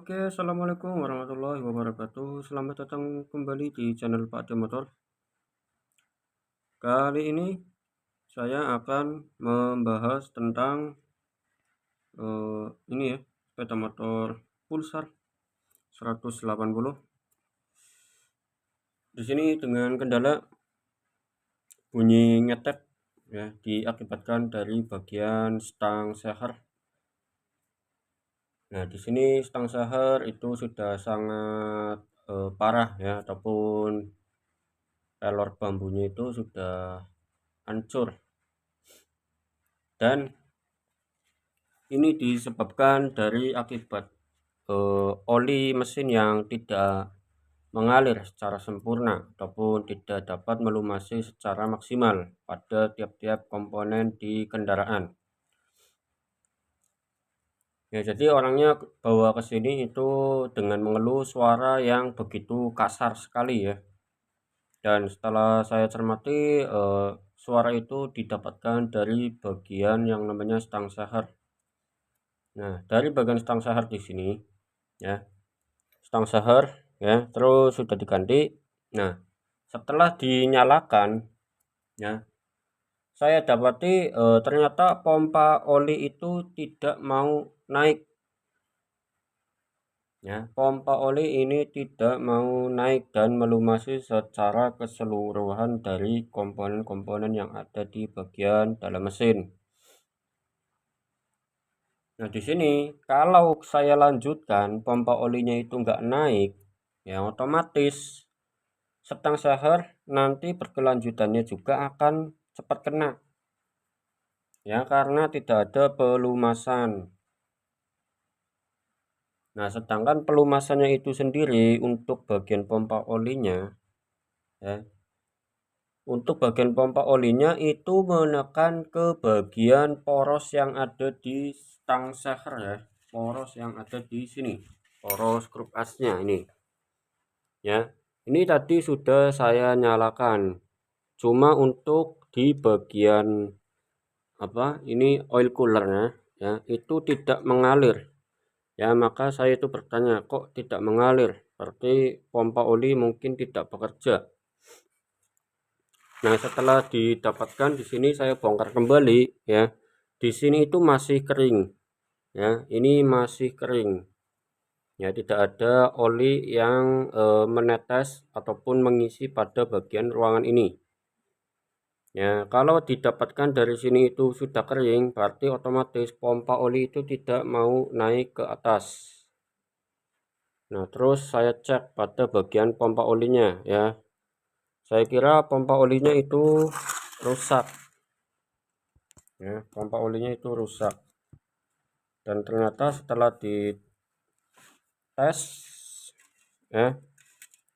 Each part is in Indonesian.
Oke, assalamualaikum warahmatullahi wabarakatuh. Selamat datang kembali di channel Pak De Motor. Kali ini saya akan membahas tentang ini ya, sepeda motor Pulsar 180. Di sini dengan kendala bunyi ngetek ya, diakibatkan dari bagian stang seher. Nah, di sini stang seher itu sudah sangat parah ya, ataupun pelor bambunya itu sudah hancur, dan ini disebabkan dari akibat oli mesin yang tidak mengalir secara sempurna ataupun tidak dapat melumasi secara maksimal pada tiap-tiap komponen di kendaraan. Ya, jadi orangnya bawa ke sini itu dengan mengeluh suara yang begitu kasar sekali ya. Dan setelah saya cermati, suara itu didapatkan dari bagian yang namanya stang seher. Nah, dari bagian stang seher di sini ya, stang seher ya, terus sudah diganti. Nah, setelah dinyalakan ya, saya dapati ternyata pompa oli itu tidak mau naik ya. Pompa oli ini tidak mau naik dan melumasi secara keseluruhan dari komponen-komponen yang ada di bagian dalam mesin. Nah, di sini kalau saya lanjutkan pompa olinya itu nggak naik, ya otomatis stang seher nanti berkelanjutannya juga akan cepat kena, ya karena tidak ada pelumasan. Nah, sedangkan pelumasannya itu sendiri untuk bagian pompa olinya, ya, untuk bagian pompa olinya itu menekan ke bagian poros yang ada di stang seher ya, poros yang ada di sini, poros grup asnya ini. Ya, ini tadi sudah saya nyalakan, cuma untuk di bagian ini oil coolernya ya itu tidak mengalir ya. Maka saya itu bertanya, kok tidak mengalir, berarti pompa oli mungkin tidak bekerja. Nah, setelah didapatkan di sini saya bongkar kembali ya, di sini itu masih kering ya, ini masih kering ya, tidak ada oli yang menetes ataupun mengisi pada bagian ruangan ini ya. Kalau didapatkan dari sini itu sudah kering, berarti otomatis pompa oli itu tidak mau naik ke atas. Nah, terus saya cek pada bagian pompa olinya ya, saya kira pompa olinya itu rusak ya, pompa olinya itu rusak. Dan ternyata setelah dites ya,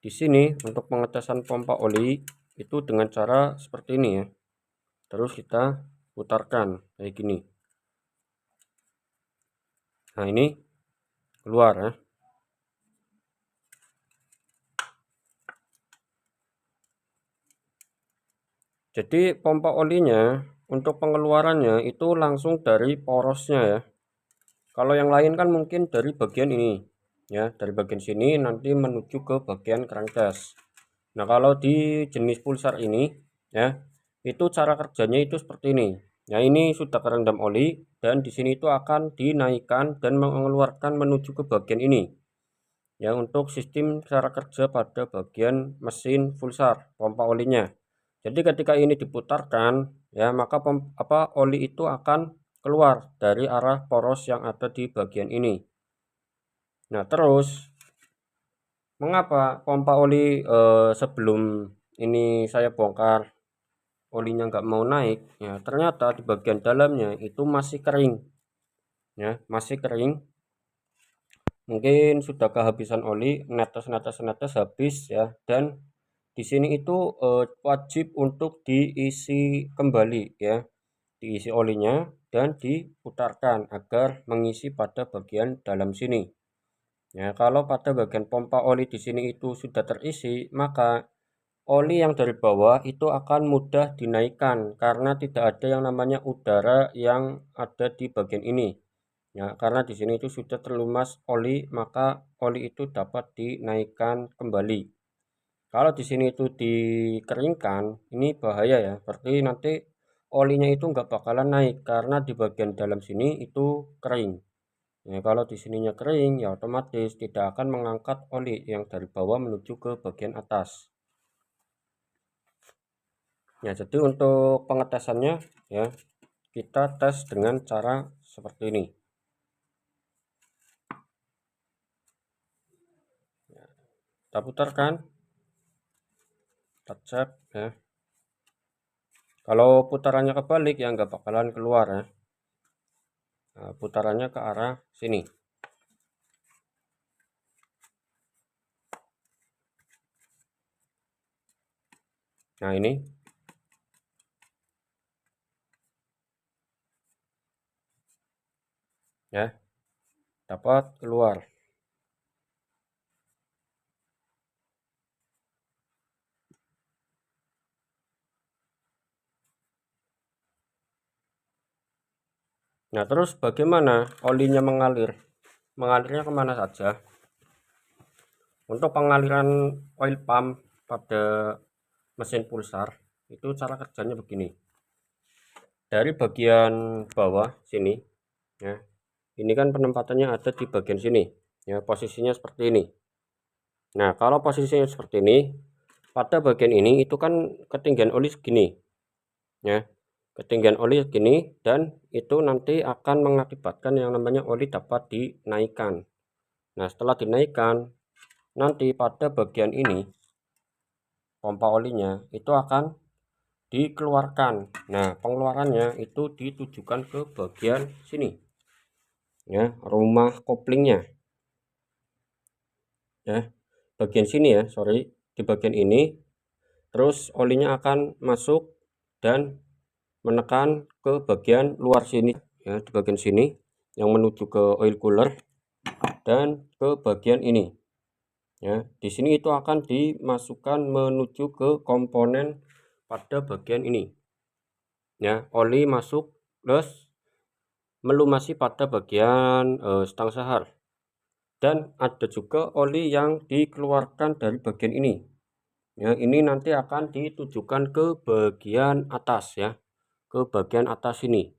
di sini untuk pengetesan pompa oli itu dengan cara seperti ini ya. Terus kita putarkan kayak gini. Nah, ini keluar ya. Jadi pompa olinya untuk pengeluarannya itu langsung dari porosnya ya. Kalau yang lain kan mungkin dari bagian ini ya, dari bagian sini nanti menuju ke bagian crankcase. Nah, kalau di jenis pulsar ini ya, itu cara kerjanya itu seperti ini. Nah, ini sudah kerendam oli dan di sini itu akan dinaikkan dan mengeluarkan menuju ke bagian ini. Ya, untuk sistem cara kerja pada bagian mesin pulsar pompa olinya. Jadi ketika ini diputarkan ya, maka oli itu akan keluar dari arah poros yang ada di bagian ini. Nah, terus mengapa pompa oli sebelum ini saya bongkar olinya nggak mau naik ya, ternyata di bagian dalamnya itu masih kering ya, masih kering. Mungkin sudah kehabisan oli, netes habis ya. Dan di sini itu wajib untuk diisi kembali ya, diisi olinya dan diputarkan agar mengisi pada bagian dalam sini ya. Kalau pada bagian pompa oli di sini itu sudah terisi, maka oli yang dari bawah itu akan mudah dinaikkan karena tidak ada yang namanya udara yang ada di bagian ini ya, karena di sini itu sudah terlumas oli, maka oli itu dapat dinaikkan kembali. Kalau di sini itu dikeringkan, ini bahaya ya, berarti nanti olinya itu nggak bakalan naik karena di bagian dalam sini itu kering. Ya, kalau di sininya kering, ya otomatis tidak akan mengangkat oli yang dari bawah menuju ke bagian atas. Ya, jadi untuk pengetesannya ya, kita tes dengan cara seperti ini. Kita putarkan, kita cek ya. Kalau putarannya kebalik ya nggak bakalan keluar ya. Nah, putarannya ke arah sini. Nah, ini ya, dapat keluar. Nah, terus bagaimana olinya mengalir? Mengalirnya kemana saja? Untuk pengaliran oil pump pada mesin pulsar itu cara kerjanya begini. Dari bagian bawah sini ya, ini kan penempatannya ada di bagian sini ya, posisinya seperti ini. Nah, kalau posisinya seperti ini, pada bagian ini itu kan ketinggian oli segini ya, ketinggian oli segini, dan itu nanti akan mengakibatkan yang namanya oli dapat dinaikkan. Nah, setelah dinaikkan, nanti pada bagian ini pompa olinya itu akan dikeluarkan. Nah, pengeluarannya itu ditujukan ke bagian sini ya, rumah koplingnya ya, bagian sini ya, sorry, di bagian ini. Terus olinya akan masuk dan menekan ke bagian luar sini ya, di bagian sini yang menuju ke oil cooler, dan ke bagian ini ya. Di sini itu akan dimasukkan menuju ke komponen pada bagian ini ya. Oli masuk plus melumasi pada bagian stang sahar, dan ada juga oli yang dikeluarkan dari bagian ini ya. Ini nanti akan ditujukan ke bagian atas ya, ke bagian atas ini,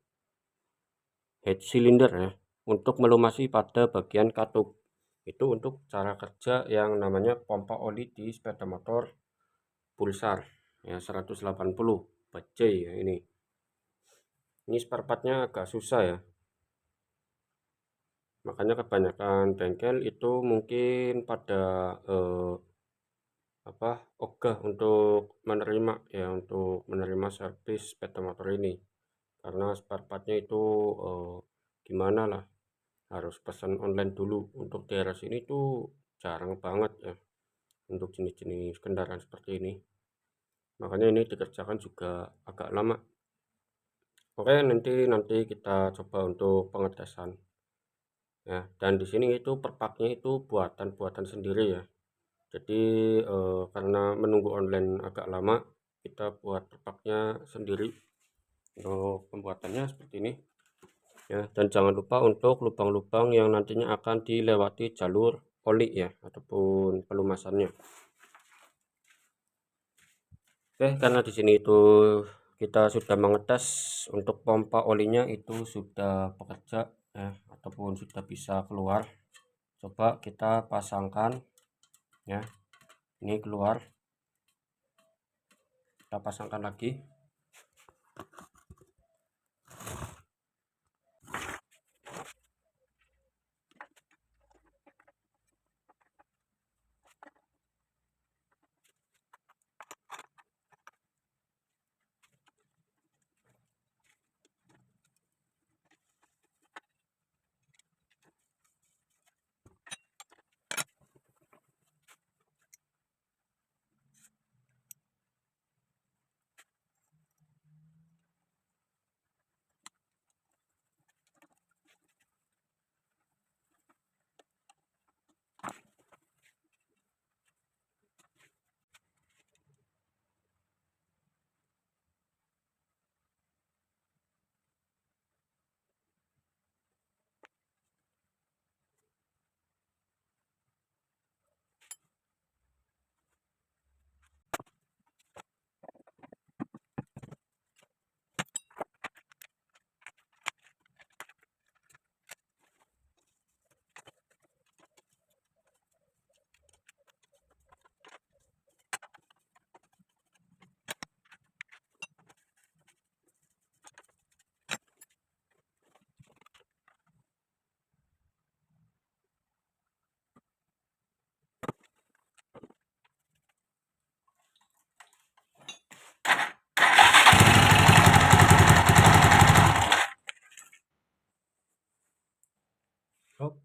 head cylinder ya, untuk melumasi pada bagian katup. Itu untuk cara kerja yang namanya pompa oli di sepeda motor pulsar ya, 180 BJ ya. Ini spare partnya agak susah ya, makanya kebanyakan bengkel itu mungkin pada ogah untuk menerima ya, untuk menerima servis sepeda motor ini, karena spare partnya itu gimana lah, harus pesan online dulu. Untuk daerah sini tuh jarang banget ya untuk jenis-jenis kendaraan seperti ini, makanya ini dikerjakan juga agak lama. Oke, nanti kita coba untuk pengetesan ya. Dan di sini itu perpaknya itu buatan sendiri ya. Jadi karena menunggu online agak lama, kita buat perpaknya sendiri. Untuk pembuatannya seperti ini ya. Dan jangan lupa untuk lubang-lubang yang nantinya akan dilewati jalur oli ya, ataupun pelumasannya. Oke, karena di sini itu kita sudah mengetes untuk pompa olinya itu sudah bekerja ya, ataupun sudah bisa keluar. Coba kita pasangkan ya, ini keluar, kita pasangkan lagi.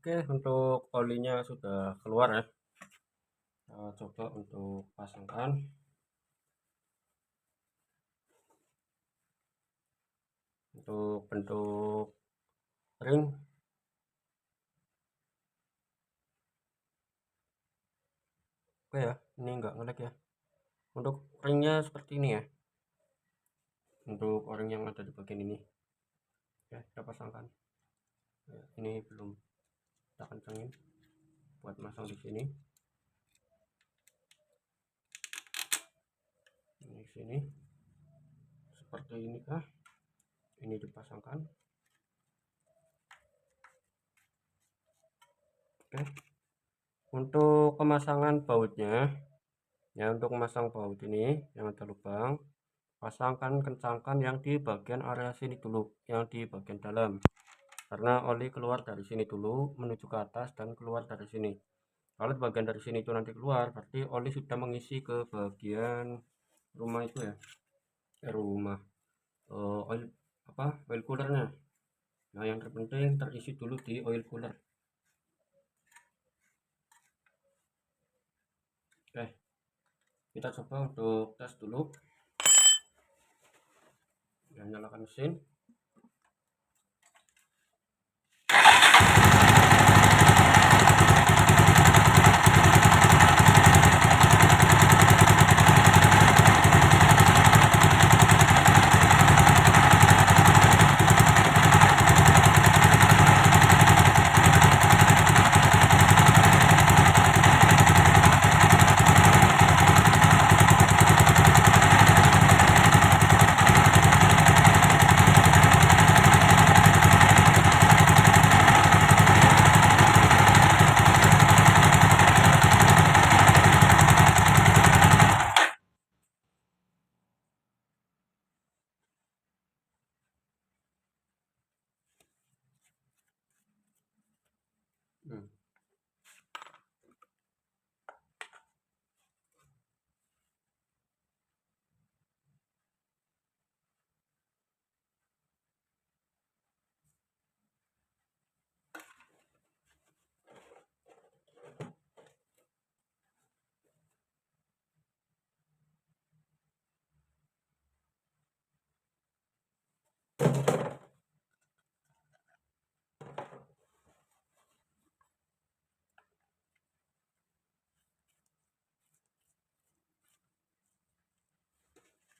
Oke, untuk olinya sudah keluar ya. Coba untuk pasangkan. Untuk bentuk ring, oke ya, ini enggak ngelag ya. Untuk ringnya seperti ini ya, untuk o-ring yang ada di bagian ini ya, kita pasangkan ya. Ini belum kita kencengin buat masang di sini. Ini sini seperti ini kah, ini dipasangkan. Oke, untuk pemasangan bautnya ya, untuk memasang baut ini yang ada lubang, pasangkan kencangkan yang di bagian area sini dulu, yang di bagian dalam, karena oli keluar dari sini dulu menuju ke atas dan keluar dari sini. Kalau bagian dari sini itu nanti keluar, berarti oli sudah mengisi ke bagian rumah itu ya, oil oil coolernya. Nah, yang terpenting terisi dulu di oil cooler. Oke, kita coba untuk tes dulu dan nyalakan mesin.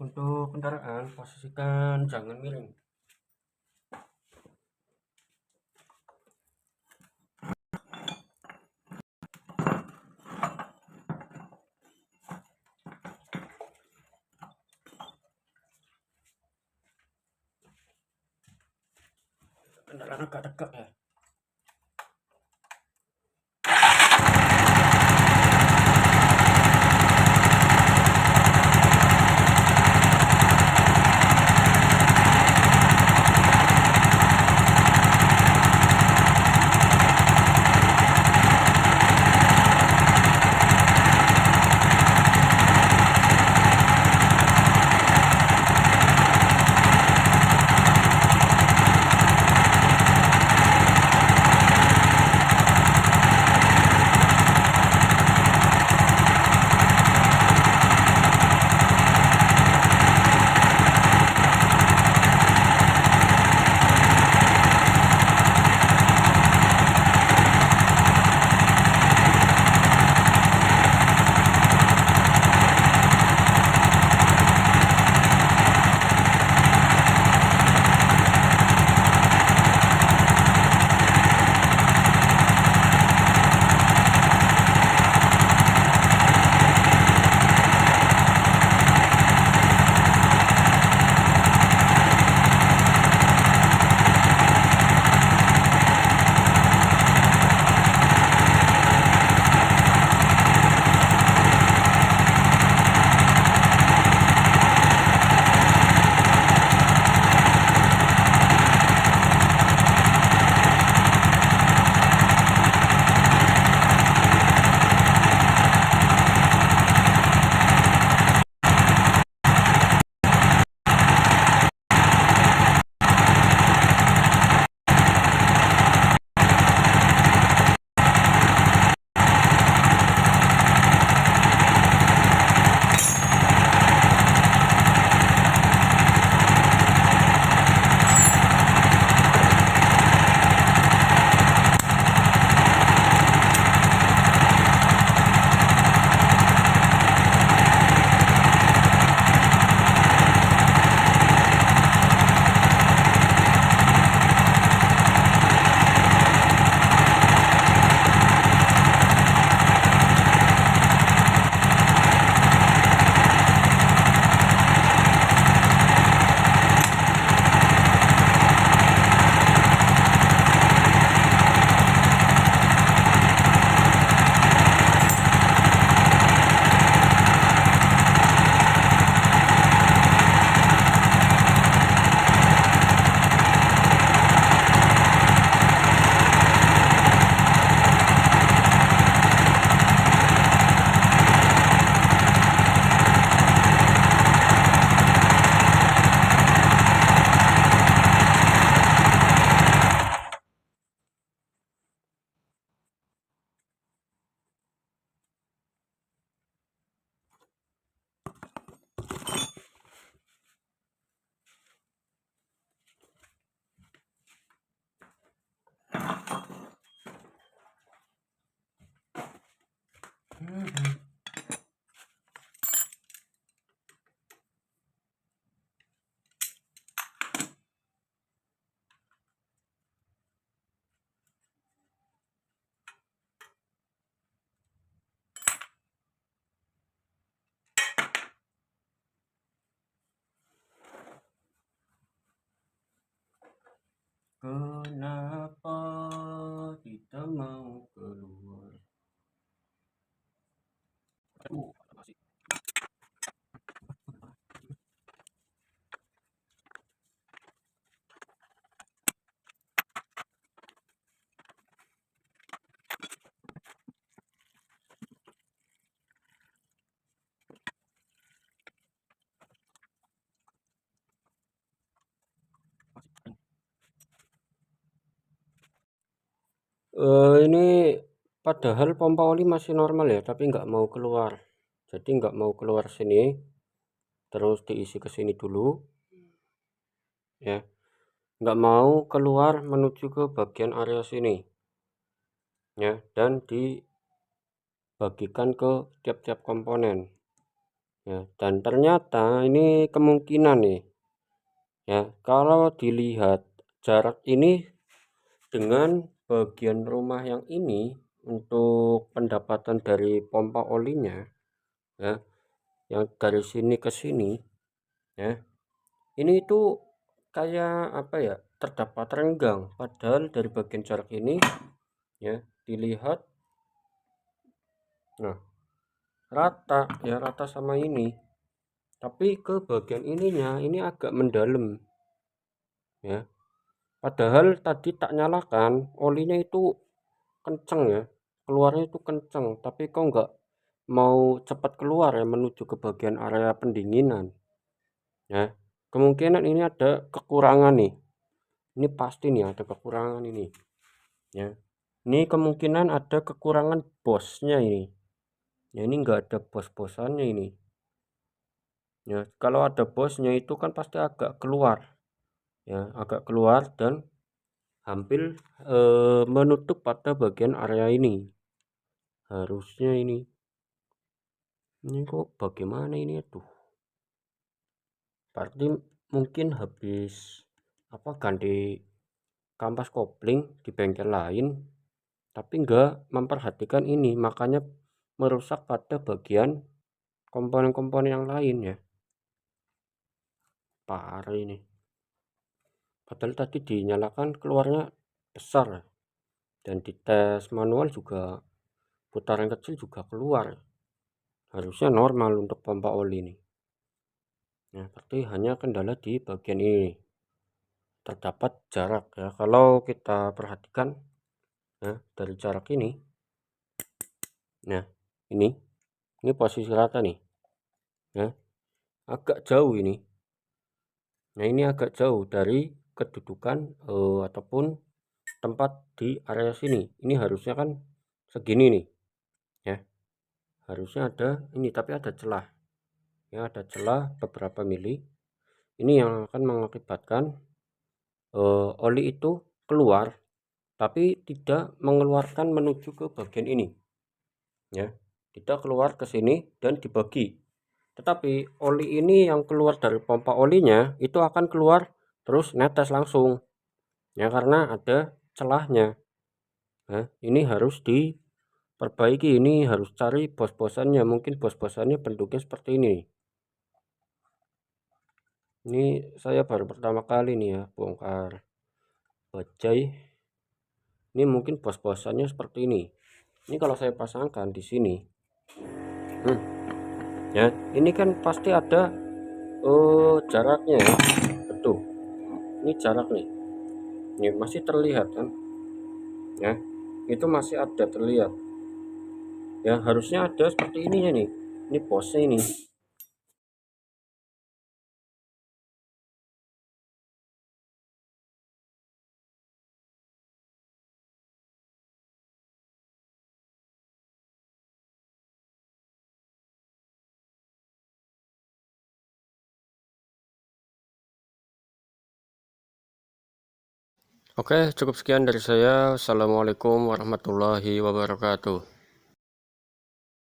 Untuk kendaraan, posisikan jangan miring. Kendaraan agak tegak ya. Kenapa tidak mau keluar? Aduh, apa sih? Ini padahal pompa oli masih normal ya, tapi nggak mau keluar. Jadi nggak mau keluar sini, terus diisi ke sini dulu, ya. Nggak mau keluar menuju ke bagian area sini, ya. Dan dibagikan ke tiap-tiap komponen, ya. Dan ternyata ini kemungkinan nih, ya. Kalau dilihat jarak ini dengan bagian rumah yang ini untuk pendapatan dari pompa olinya, ya, yang dari sini ke sini, ya, ini itu kayak apa ya, terdapat renggang, padahal dari bagian jarak ini, ya, dilihat, nah, rata, ya, rata sama ini, tapi ke bagian ininya ini agak mendalam, ya. Padahal tadi tak nyalakan, olinya itu kenceng, ya, keluarnya itu kenceng, tapi kok nggak mau cepat keluar, ya, menuju ke bagian area pendinginan, ya. Kemungkinan ini ada kekurangan nih, ini pasti nih ada kekurangan ini, ya. Ini kemungkinan ada kekurangan bosnya ini, ya. Ini nggak ada bos-bosannya ini, ya. Kalau ada bosnya itu kan pasti agak keluar, ya, agak keluar dan hampir menutup pada bagian area ini. Harusnya ini kok bagaimana ini, aduh. Berarti mungkin habis apa ganti kampas kopling di bengkel lain, tapi enggak memperhatikan ini, makanya merusak pada bagian komponen-komponen yang lain, ya. Parah ini. Padahal tadi dinyalakan keluarnya besar, ya. Dan di tes manual juga putaran kecil juga keluar, ya. Harusnya normal untuk pompa oli ini. Nah, berarti hanya kendala di bagian ini, terdapat jarak, ya. Kalau kita perhatikan, ya, dari jarak ini, nah, ini posisi rata nih, ya, agak jauh ini. Nah, ini agak jauh dari kedudukan ataupun tempat di area sini. Ini harusnya kan segini nih, ya. Harusnya ada ini, tapi ada celah, ya, ada celah beberapa mili. Ini yang akan mengakibatkan oli itu keluar, tapi tidak mengeluarkan menuju ke bagian ini, ya. Tidak keluar ke sini dan dibagi. Tetapi oli ini yang keluar dari pompa olinya itu akan keluar terus netes langsung, ya, karena ada celahnya. Nah, ini harus diperbaiki, ini harus cari bos-bosannya, mungkin bos-bosannya bentuknya seperti ini. Ini saya baru pertama kali nih, ya, bongkar bajai. Ini mungkin bos-bosannya seperti ini. Ini kalau saya pasangkan di sini, ya, ini kan pasti ada jaraknya, ya. Betul, ini jarak nih, ini masih terlihat kan, ya, itu masih ada terlihat, ya. Harusnya ada seperti ininya nih, ini bosnya ini. Oke, cukup sekian dari saya. Assalamualaikum warahmatullahi wabarakatuh.